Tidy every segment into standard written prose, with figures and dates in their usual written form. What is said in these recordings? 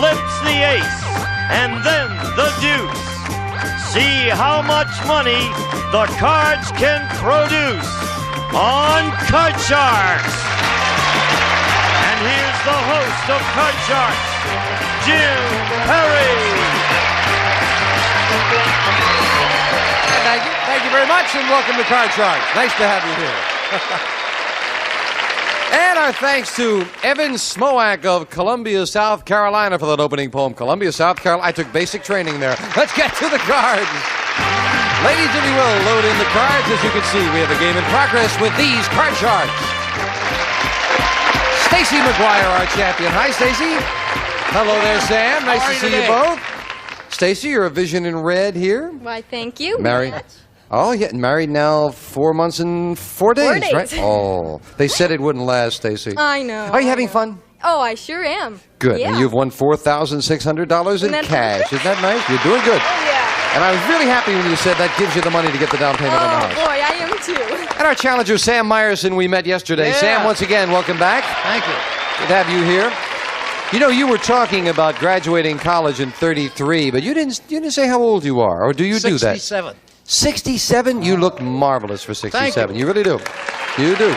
flips the ace, and then the deuce. See how much money the cards can produce on Card Sharks. And here's the host of Card Sharks, Jim Perry. Thank you very much, and welcome to Card Sharks. Nice to have you here. And our thanks to Evan Smoak of Columbia, South Carolina for that opening poem. Columbia, South Carolina. I took basic training there. Let's get to the cards. Ladies, if you will, load in the cards. As you can see, we have a game in progress with these Card Sharks. Stacey McGuire, our champion. Hi, Stacey. Hello there, Sam. Nice to see you both. Stacey, you're a vision in red here. Why, thank you. Married. Oh, yeah, married now 4 months and 4 days, 4 days. right? Oh, they said it wouldn't last, Stacey. I know. Are you having fun? Oh, I sure am. Good. Yeah. And you've won $4,600 in cash. Isn't that nice? You're doing good. Oh, yeah. And I was really happy when you said that gives you the money to get the down payment on the house. Oh, boy, I am too. And our challenger, Sam Meyerson, we met yesterday. Yeah. Sam, once again, welcome back. Thank you. Good to have you here. You know, you were talking about graduating college in 33, but you didn't say how old you are, or do you do that? 67. 67? You look marvelous for 67. Thank you. You really do. You do.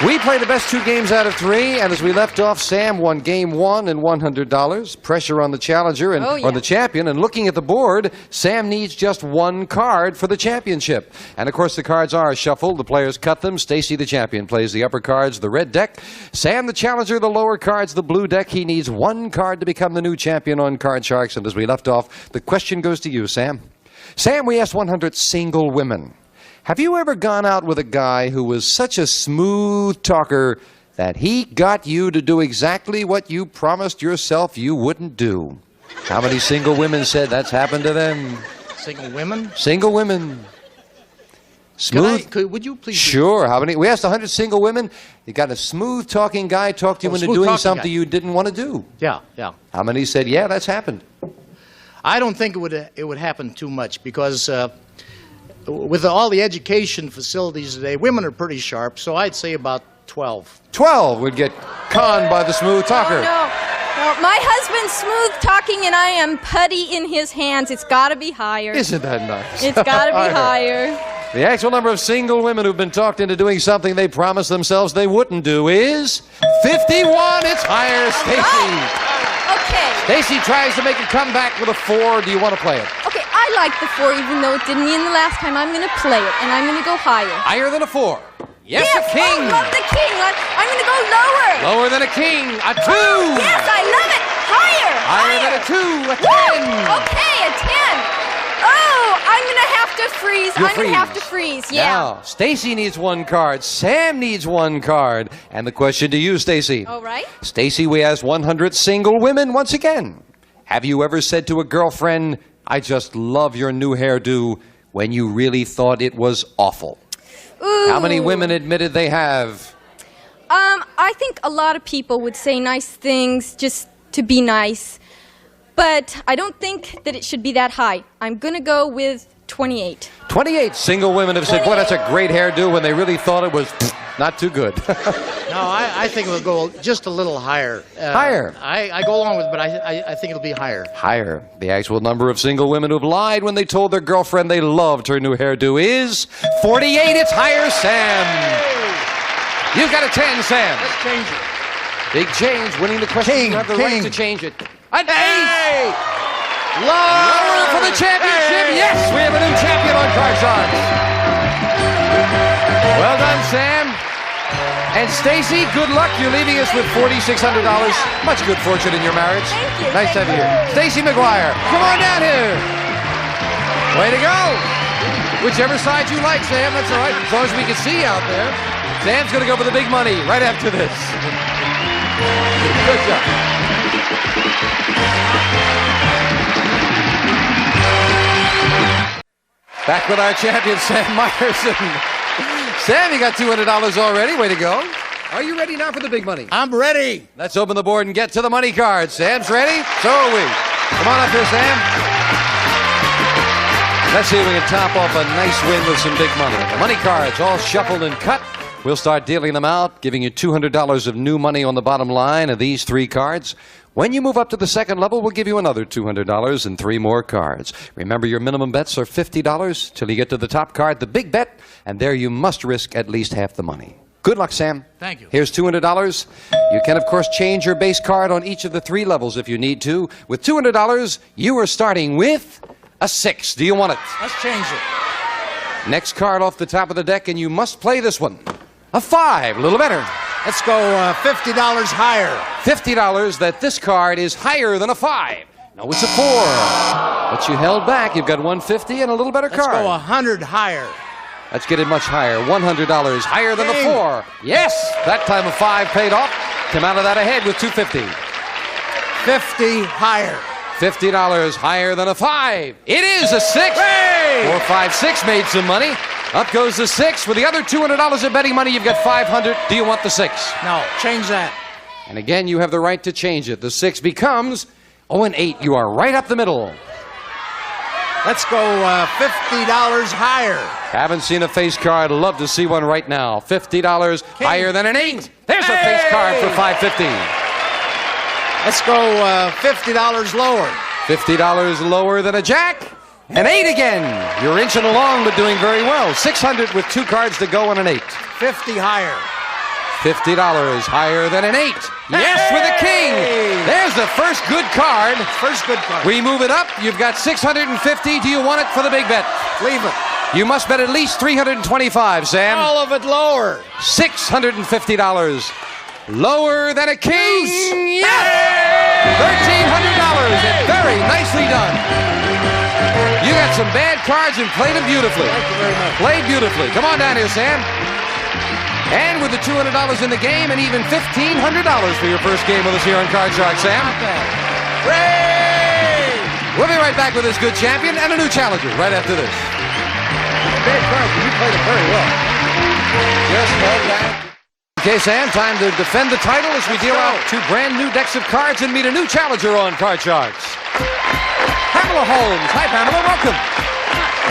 We played the best 2 games out of 3, and as we left off, Sam won game 1 and $100. Pressure on the challenger and on the champion. And looking at the board, Sam needs just 1 card for the championship. And of course, the cards are shuffled. The players cut them. Stacey, the champion, plays the upper cards, the red deck. Sam, the challenger, the lower cards, the blue deck. He needs 1 card to become the new champion on Card Sharks. And as we left off, the question goes to you, Sam. Sam, we asked 100 single women. Have you ever gone out with a guy who was such a smooth talker that he got you to do exactly what you promised yourself you wouldn't do? How many single women said that's happened to them? Single women? Single women. Smooth? Would you please? Sure. How many? We asked 100 single women. You got a smooth talking guy talk to you into doing something you didn't want to do. Yeah, yeah. How many said, yeah, that's happened? I don't think it would happen too much because with all the education facilities today, women are pretty sharp, so I'd say about 12. 12 would get conned by the smooth talker. No, my husband's smooth talking and I am putty in his hands. It's got to be higher. Isn't that nice? It's got to be higher. The actual number of single women who've been talked into doing something they promised themselves they wouldn't do is 51. It's higher, Stacey. Okay. Stacey tries to make a comeback with a 4. Do you want to play it? Okay, I like the 4 even though it didn't mean the last time. I'm going to play it and I'm going to go higher. Higher than a 4. Yes, a king. I love the king. I'm going to go lower. Lower than a king. A 2. Oh, yes, I love it. Higher. Higher than a 2. A 10. Woo! Okay, a 10. Oh, I'm going to have to freeze. You'll I'm going to have to freeze. Yeah. Now, Stacey needs 1 card. Sam needs 1 card. And the question to you, Stacey. All right. Stacey, we asked 100 single women once again. Have you ever said to a girlfriend, I just love your new hairdo, when you really thought it was awful? Ooh. How many women admitted they have? I think a lot of people would say nice things just to be nice. But I don't think that it should be that high. I'm going to go with 28. 28 single women have said, boy, that's a great hairdo, when they really thought it was not too good. No, I think it'll go just a little higher. Higher? I go along with it, but I think it'll be higher. Higher. The actual number of single women who've lied when they told their girlfriend they loved her new hairdo is 48. It's higher, Sam. You've got a 10, Sam. Let's change it. Big change. Winning the question. You have the right to change it. An 8. Lower for the championship. Yes, we have a new champion on Card Sharks. Well done, Sam. And Stacey, good luck. You're leaving us with $4,600. Much good fortune in your marriage. Thank you. Nice to have you here. Stacey McGuire, come on down here. Way to go. Whichever side you like, Sam. That's all right. As long as we can see you out there. Sam's going to go for the big money right after this. Good job. Back with our champion, Sam Meyerson. Sam, you got $200 already. Way to go. Are you ready now for the big money? I'm ready. Let's open the board and get to the money cards. Sam's ready? So are we. Come on up here, Sam. Let's see if we can top off a nice win with some big money. The money cards all shuffled and cut. We'll start dealing them out, giving you $200 of new money on the bottom line of these 3 cards. When you move up to the second level, we'll give you another $200 and 3 more cards. Remember, your minimum bets are $50 till you get to the top card, the big bet, and there you must risk at least half the money. Good luck, Sam. Thank you. Here's $200. You can, of course, change your base card on each of the 3 levels if you need to. With $200, you are starting with a 6. Do you want it? Let's change it. Next card off the top of the deck, and you must play this one. A 5, a little better. Let's go $50 higher. $50 that this card is higher than a 5. No, it's a 4. But you held back. You've got $150 and a little better Let's card. go 100 higher. Let's get it much higher. $100 higher than the 4. Yes, that time a 5 paid off. Come out of that ahead with $250. 50 higher. $50 higher than a 5. It is a 6. Hey! 4, 5, 6 made some money. Up goes the 6. With the other $200 of betting money, you've got $500. Do you want the 6? No, change that. And again, you have the right to change it. The 6 becomes 0 and 8. You are right up the middle. Let's go $50 higher. Haven't seen a face card. Love to see one right now. $50 higher than an 8. There's a face card for $550. Let's go $50 lower. $50 lower than a jack. An 8 again. You're inching along, but doing very well. $600 with 2 cards to go and an 8. 50 higher. $50 higher than an 8. Yes, with a king. There's the first good card. First good card. We move it up. You've got $650. Do you want it for the big bet? Leave it. You must bet at least $325, Sam. All of it lower. $650. Lower than a king. Yes! $1,300. And very nicely done. You got some bad cards and played them beautifully. Thank you very much. Played beautifully. Come on down here, Sam. And with the $200 in the game and even $1,500 for your first game with us here on Card Shark, Sam. Hooray! We'll be right back with this good champion and a new challenger right after this. Bad cards, but you played it very well. Just held back. Okay, Sam, time to defend the title as we deal out 2 brand new decks of cards and meet a new challenger on Card Sharks. Pamela Holmes. Hi, Pamela. Welcome.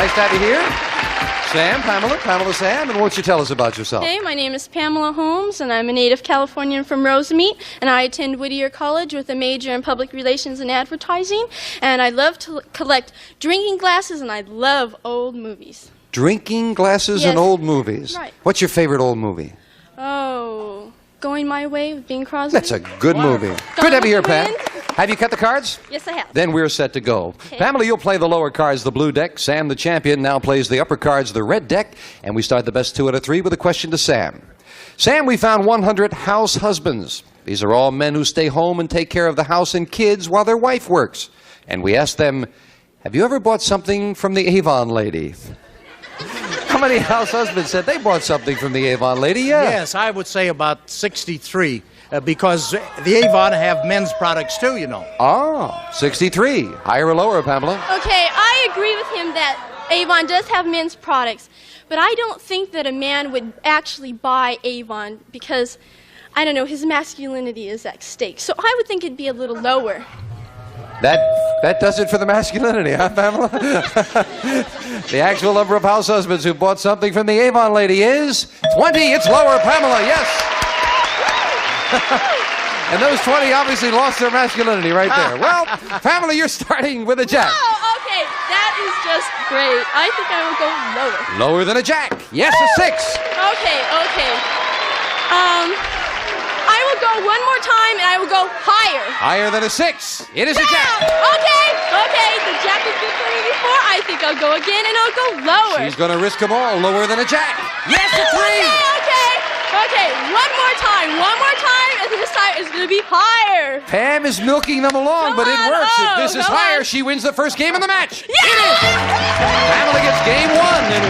Nice to have you here. Sam, Pamela, Sam, and won't you tell us about yourself? Hey, my name is Pamela Holmes, and I'm a native Californian from Rosemead, and I attend Whittier College with a major in public relations and advertising, and I love to collect drinking glasses, and I love old movies. Drinking glasses Yes. and old movies. Right. What's your favorite old movie? Oh, Going My Way with Bing Crosby. That's a good movie. Good to have you here, Pam. Wind. Have you cut the cards? Yes, I have. Then we're set to go. Okay. Pamela, you'll play the lower cards, the blue deck. Sam, the champion, now plays the upper cards, the red deck. And we start the best 2 out of 3 with a question to Sam. Sam, we found 100 house husbands. These are all men who stay home and take care of the house and kids while their wife works. And we asked them, have you ever bought something from the Avon lady? How many house husbands said they bought something from the Avon lady? Yeah. Yes, I would say about 63, because the Avon have men's products too, you know. Ah, 63. Higher or lower, Pamela? Okay, I agree with him that Avon does have men's products, but I don't think that a man would actually buy Avon because, I don't know, his masculinity is at stake. So I would think it'd be a little lower. That does it for the masculinity, huh, Pamela? The actual number of house husbands who bought something from the Avon lady is 20. It's lower, Pamela, yes. And those 20 obviously lost their masculinity right there. Well, Pamela, you're starting with a jack. Oh, okay, that is just great. I think I will go lower. Lower than a jack. Yes, a 6. Okay. I will go one more time, and I will go higher. Higher than a 6. It is a jack. Okay. The jack was good for me before. I think I'll go again, and I'll go lower. She's going to risk them all. Lower than a jack. Yes, a 3. Okay. One more time, and this time it's going to be higher. Pam is milking them along, but it Come on. works. Oh, If this is come higher, on. she wins the first game of the match. Yes! It is. Pamela gets game 1 and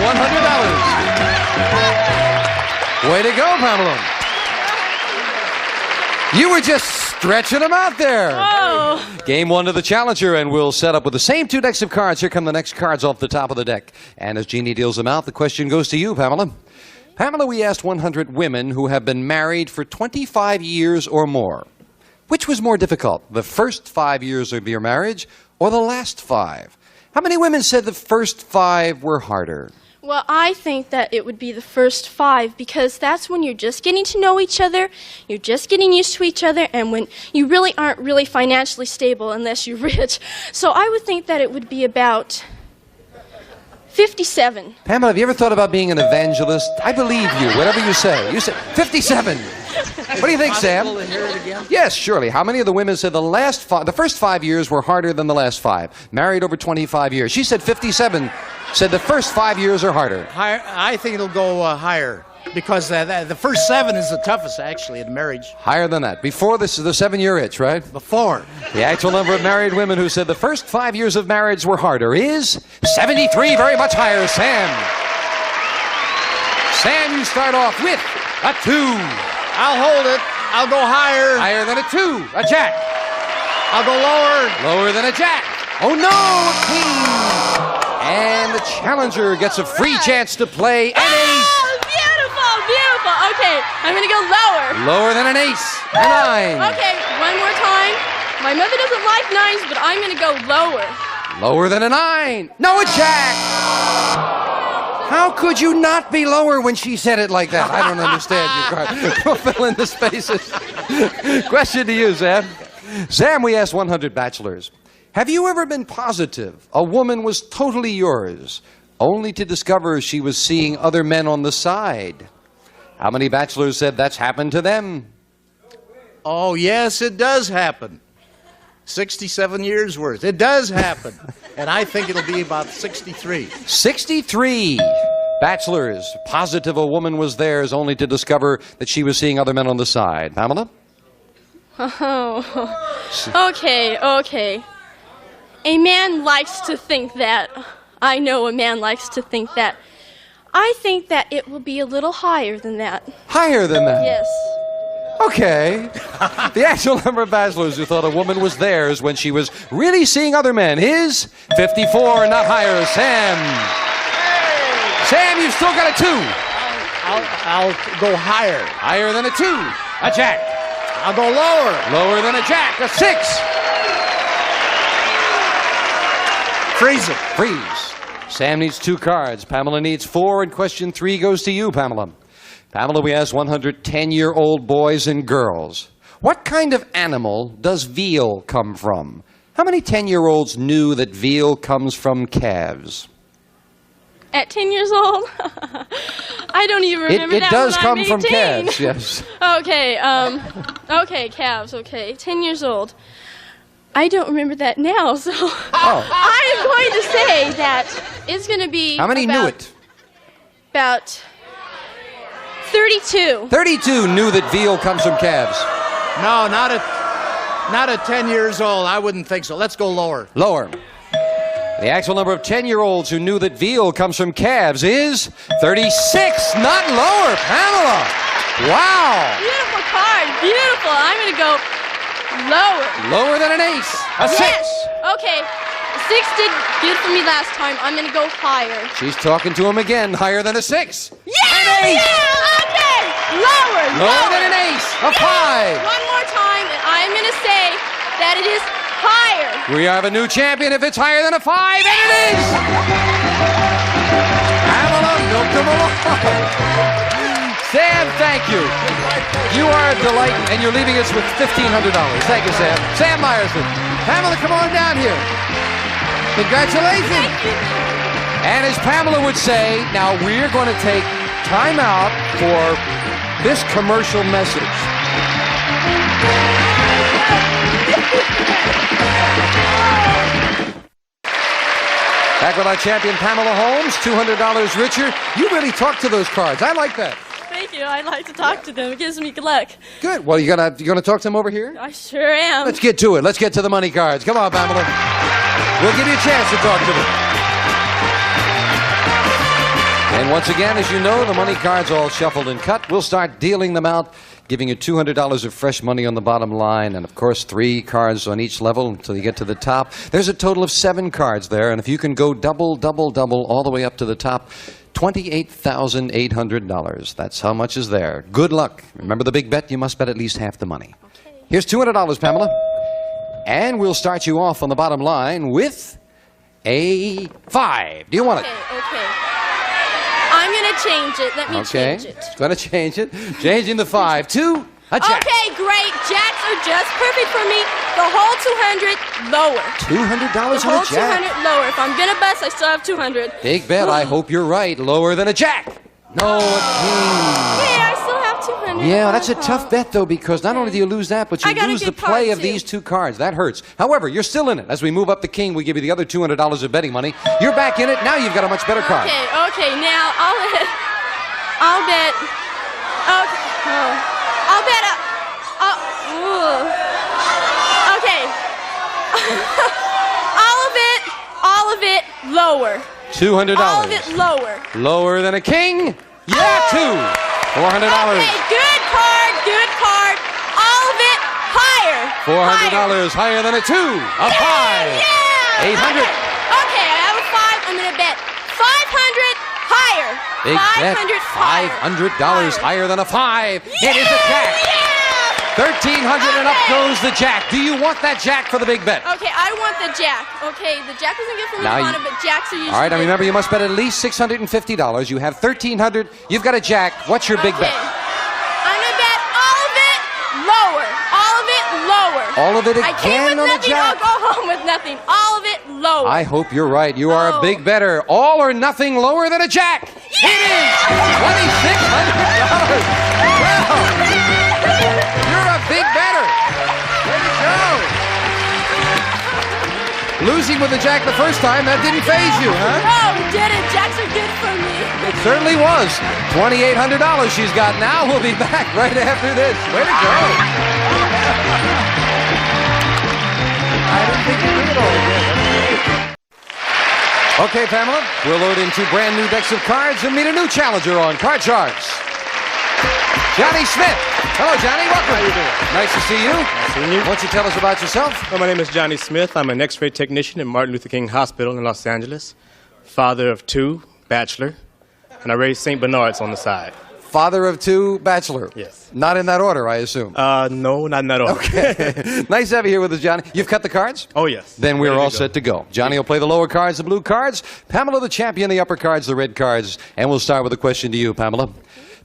$100. Way to go, Pamela. You were just stretching them out there. Oh. Game 1 to the challenger, and we'll set up with the same 2 decks of cards. Here come the next cards off the top of the deck. And as Jeannie deals them out, the question goes to you, Pamela. Pamela, we asked 100 women who have been married for 25 years or more. Which was more difficult, the first 5 years of your marriage or the last 5? How many women said the first 5 were harder? Well, I think that it would be the first 5 because that's when you're just getting to know each other, you're just getting used to each other, and when you really aren't really financially stable unless you're rich. So I would think that it would be about 57. Pamela, have you ever thought about being an evangelist? I believe you, whatever you say. You said 57. What do you think, Sam? Possible to hear it again? Yes, surely. How many of the women said the first 5 years were harder than the last 5? Married over 25 years. She said 57. Said the first 5 years are harder. Higher, I think it'll go higher because the first 7 is the toughest, actually, in marriage. Higher than that. Before this is the 7-year itch, right? Before. The actual number of married women who said the first 5 years of marriage were harder is 73, very much higher. Sam. Sam, you start off with a 2. I'll hold it. I'll go higher. Higher than a 2. A jack. I'll go lower. Lower than a jack. Oh no, a queen. And the challenger gets a free chance to play an ace. Oh, beautiful, beautiful. Okay, I'm going to go lower. Lower than an ace. A 9. Okay, one more time. My mother doesn't like 9s, but I'm going to go lower. Lower than a 9. No, a jack. How could you not be lower when she said it like that? I don't understand you, card. We'll fill in the spaces. Question to you, Sam. Sam, we asked 100 bachelors. Have you ever been positive a woman was totally yours, only to discover she was seeing other men on the side? How many bachelors said that's happened to them? Oh, yes, it does happen. 67 years worth. It does happen. And I think it'll be about 63. 63 bachelors positive a woman was theirs, only to discover that she was seeing other men on the side. Pamela? Oh, okay. A man likes to think that. I know a man likes to think that. I think that it will be a little higher than that. Higher than that? Yes. Okay. The actual number of bachelors who thought a woman was theirs when she was really seeing other men is 54, not higher. Sam. Sam, you've still got a 2. I'll go higher. Higher than a 2. A jack. I'll go lower. Lower than a jack. A 6. Freeze it. Freeze. Sam needs 2 cards. Pamela needs 4, and question 3 goes to you, Pamela. Pamela, we asked 110-year-old boys and girls, what kind of animal does veal come from? How many 10-year-olds knew that veal comes from calves? At 10 years old? I don't even remember it that does when come I'm from 18. calves, yes. Okay, calves, okay. 10 years old. I don't remember that now, so Oh. I am going to say that it's going to be How many knew it? About 32. 32 knew that veal comes from calves. No, not at 10 years old. I wouldn't think so. Let's go lower. Lower. The actual number of 10-year-olds who knew that veal comes from calves is 36, not lower. Pamela. Wow. Beautiful card, beautiful. I'm going to go lower. Lower than an ace. A 6. Yes. Okay. 6 did good for me last time. I'm going to go higher. She's talking to him again. Higher than a 6. Yeah! An ace. Yeah! Okay! Lower! Lower than an ace. A 5. One more time, and I'm going to say that it is higher. We have a new champion if it's higher than a 5, and it is! Pamela milked him along. Sam, thank you. You are a delight, and you're leaving us with $1,500. Thank you, Sam. Sam Meyerson. Pamela, come on down here. Congratulations. And as Pamela would say, now we're going to take time out for this commercial message. Back with our champion, Pamela Holmes, $200 richer. You really talk to those cards. I like that. Thank you. I like to talk to them. It gives me good luck. Good. Well, you gonna talk to them over here? I sure am. Let's get to it. Let's get to the money cards. Come on, Pamela. We'll give you a chance to talk to them. And once again, as you know, the money cards all shuffled and cut. We'll start dealing them out, giving you $200 of fresh money on the bottom line, and of course 3 cards on each level until you get to the top. There's a total of 7 cards there, and if you can go double, double, double all the way up to the top, $28,800. That's how much is there. Good luck. Remember the big bet? You must bet at least half the money. Okay. Here's $200, Pamela. And we'll start you off on the bottom line with a 5. Do you want it? Okay. I'm going to change it. Let me change it. Going to change it. Changing the 5 to a jack. Okay, great. Jacks are just perfect for me. The whole 200 lower. $200 The on a whole jack. 200 lower. If I'm going to bust, I still have 200. Big bet. I hope you're right. Lower than a jack. No, a king. Hey, I still have 200. Yeah, that's a tough bet, though, because not only do you lose that, but you lose the play of these two cards. That hurts. However, you're still in it. As we move up the king, we give you the other $200 of betting money. You're back in it. Now you've got a much better card. Okay, now I'll bet. Okay. I'll bet okay. all of it lower. $200. All of it lower. Lower than a king? Yeah, two. $400. Okay, good card. All of it higher. $400 higher than a 2. A 5. Yeah. 800. Okay, I have a 5. I'm gonna bet 500 higher. Big bet. $500 higher than a 5. Yeah, it is a jack. Yeah. 1,300 and up goes the jack. Do you want that jack for the big bet? Okay, I want the jack. Okay, the jack isn't good for me, but jacks are usually. All right, now remember you must bet at least $650. You have 1,300. You've got a jack. What's your big bet? I'm gonna bet all of it lower. All of it lower. All of it I came again with on a nothing. jack. I'll go home with nothing. All of it lower. I hope you're right. You are a big better. All or nothing lower than a jack. Yeah! It is $2,600. Wow. You're a big better. Way to go. Losing with the jack the first time, that didn't faze you, huh? No, it didn't. Jacks are good for me. It certainly was. $2,800 she's got now. We'll be back right after this. Way to go. I didn't think you did it all again. Okay, Pamela, we'll load into brand new decks of cards and meet a new challenger on Card Sharks. Johnny Smith. Hello, Johnny. Welcome. How you doing? Nice to see you. Nice seeing you. Why don't you tell us about yourself? Well, my name is Johnny Smith. I'm an X-ray technician at Martin Luther King Hospital in Los Angeles. Father of 2, bachelor, and I raised St. Bernards on the side. Father of 2, bachelor. Yes. Not in that order, I assume. No, not in that order. Okay. Nice to have you here with us, Johnny. You've cut the cards? Oh, yes. Then we're Ready to all go. set to go. Johnny will play the lower cards, the blue cards. Pamela, the champion, the upper cards, the red cards. And we'll start with a question to you, Pamela.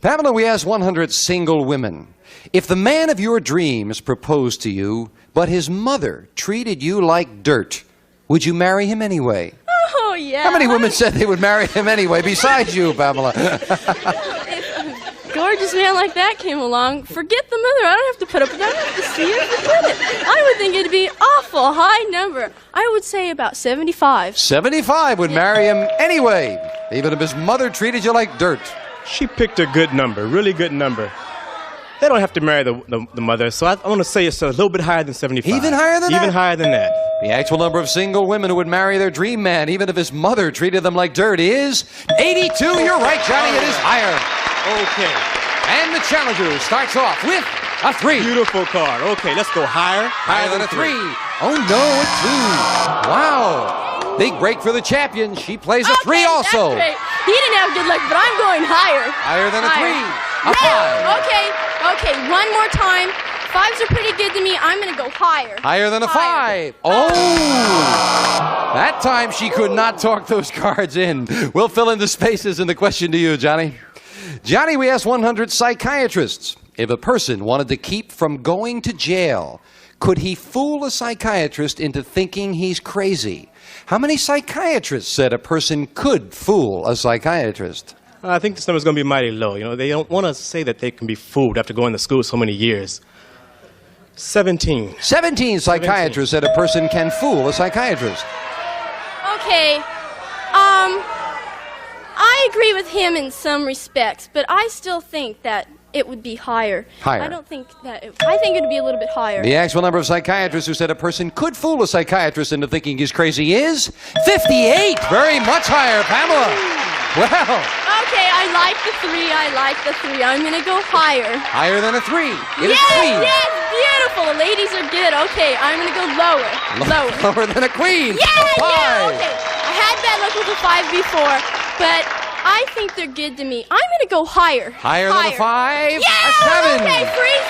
Pamela, we asked 100 single women. If the man of your dreams proposed to you, but his mother treated you like dirt, would you marry him anyway? Oh, yeah. How many women said they would marry him anyway, besides you, Pamela? If a gorgeous man like that came along, forget the mother. I don't have to put up with that. I don't have to see it. Forget it. I would think it'd be an awful high number. I would say about 75. 75 would marry him anyway, even if his mother treated you like dirt. She picked a good number, really good number. They don't have to marry the mother, so I want to say it's a little bit higher than 75. Even higher than that? Even higher than that. The actual number of single women who would marry their dream man, even if his mother treated them like dirt, is 82. You're right, Johnny. It is higher. Okay. And the challenger starts off with a 3. Beautiful card. Okay, let's go higher. Higher than a 3. Oh, no, a 2. Wow. Big break for the champion. She plays a 3 also. That's great. He didn't have good luck, but I'm going higher. Higher than a 3. A 5. Okay, one more time. 5s are pretty good to me. I'm going to go higher. Higher than a 5. Oh! That time she could not talk those cards in. We'll fill in the spaces in the question to you, Johnny. Johnny, we asked 100 psychiatrists. If a person wanted to keep from going to jail, could he fool a psychiatrist into thinking he's crazy? How many psychiatrists said a person could fool a psychiatrist? I think this number's going to be mighty low. You know, they don't want to say that they can be fooled after going to school so many years. 17. 17 psychiatrists said a person can fool a psychiatrist. Okay. I agree with him in some respects, but I still think that it would be higher. Higher. I don't think that. I think it would be a little bit higher. The actual number of psychiatrists who said a person could fool a psychiatrist into thinking he's crazy is 58. Very much higher, Pamela. Well. Okay, I like the 3. I'm going to go higher. Higher than a 3. It is Yes, queen. yes, beautiful. The ladies are good. Okay, I'm going to go lower. Lower. Lower than a queen. Yeah, A 5. yeah, okay. I had bad luck with a 5 before, but I think they're good to me. I'm going to go higher. Higher than a 5? Yeah! A 7. Okay, freeze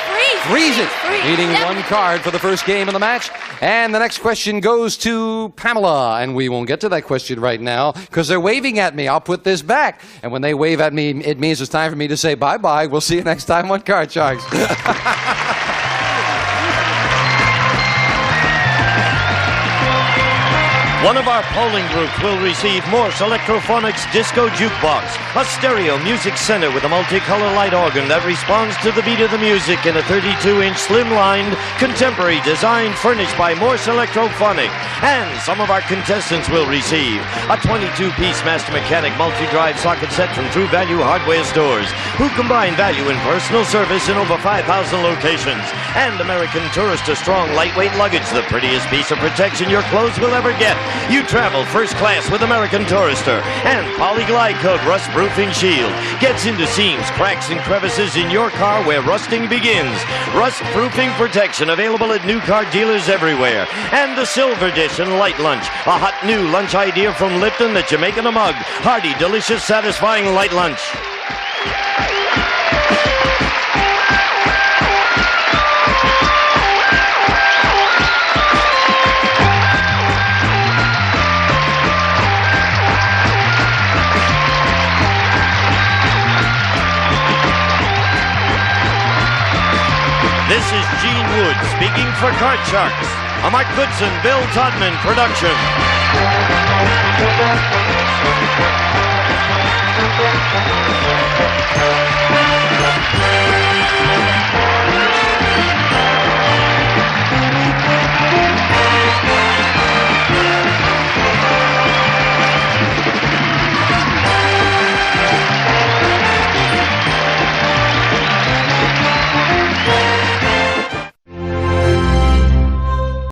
Freeze it. Leading one card for the first game of the match. And the next question goes to Pamela. And we won't get to that question right now because they're waving at me. I'll put this back. And when they wave at me, it means it's time for me to say bye-bye. We'll see you next time on Card Sharks. One of our polling groups will receive Morse Electrophonics Disco Jukebox, a stereo music center with a multicolor light organ that responds to the beat of the music in a 32-inch slim-lined, contemporary design furnished by Morse Electrophonic. And some of our contestants will receive a 22-piece Master Mechanic multi-drive socket set from True Value Hardware stores, who combine value and personal service in over 5,000 locations. And American Tourister Strong Lightweight Luggage, the prettiest piece of protection your clothes will ever get. You travel first class with American Tourister. And Polyglide Coat Rust Proofing Shield gets into seams, cracks, and crevices in your car where rusting begins. Rust Proofing Protection available at new car dealers everywhere. And the Silver Dish and Light Lunch, a hot new lunch idea from Lipton that you make in a mug. Hearty, delicious, satisfying light lunch. This is Gene Wood speaking for Card Sharks, a Mark Goodson-Bill Todman production.